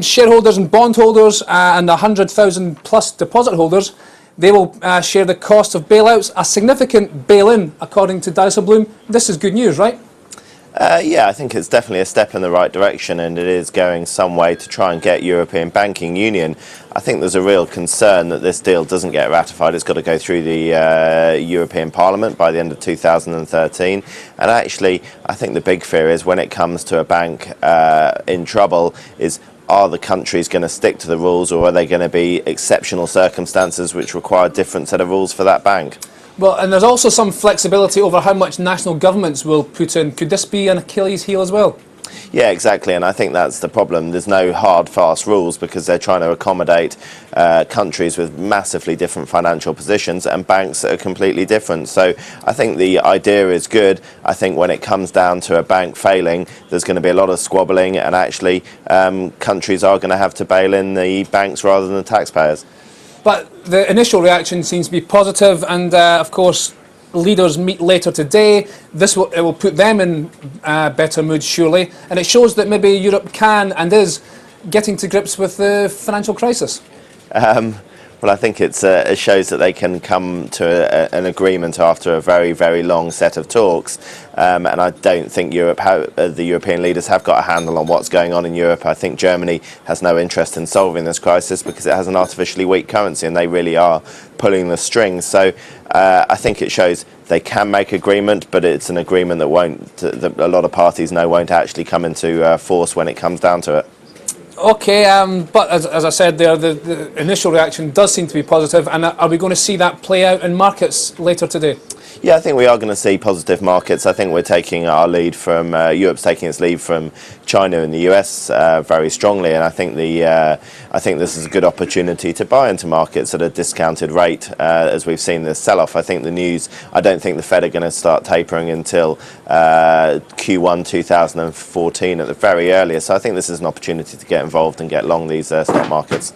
shareholders and bondholders and 100,000 plus deposit holders, they will share the cost of bailouts. A significant bail-in, according to Dijsselbloem. This is good news, right? Yeah, I think it's definitely a step in the right direction, and it is going some way to try and get European banking union. I think there's a real concern that this deal doesn't get ratified. It's got to go through the European Parliament by the end of 2013. And actually, I think the big fear is when it comes to a bank in trouble is, are the countries going to stick to the rules, or are they going to be exceptional circumstances which require a different set of rules for that bank? Well, and there's also some flexibility over how much national governments will put in. Could this be an Achilles heel as well? Yeah, exactly, and I think that's the problem. There's no hard, fast rules because they're trying to accommodate countries with massively different financial positions and banks that are completely different. So I think the idea is good. I think when it comes down to a bank failing, there's going to be a lot of squabbling, and actually countries are going to have to bail in the banks rather than the taxpayers. But the initial reaction seems to be positive, and of course, leaders meet later today. It will put them in better mood, surely, and it shows that maybe Europe can and is getting to grips with the financial crisis. Well, I think it shows that they can come to an agreement after a very, very long set of talks. And I don't think the European leaders have got a handle on what's going on in Europe. I think Germany has no interest in solving this crisis because it has an artificially weak currency, and they really are pulling the strings. So I think it shows they can make agreement, but it's an agreement that a lot of parties know won't actually come into force when it comes down to it. Okay, but as I said there, the initial reaction does seem to be positive, and are we going to see that play out in markets later today? Yeah, I think we are going to see positive markets. I think we're taking our lead from Europe's taking its lead from China and the US very strongly, and I think this is a good opportunity to buy into markets at a discounted rate as we've seen this sell-off. I don't think the Fed are going to start tapering until Q1 2014 at the very earliest. So I think this is an opportunity to get involved and get long these stock markets.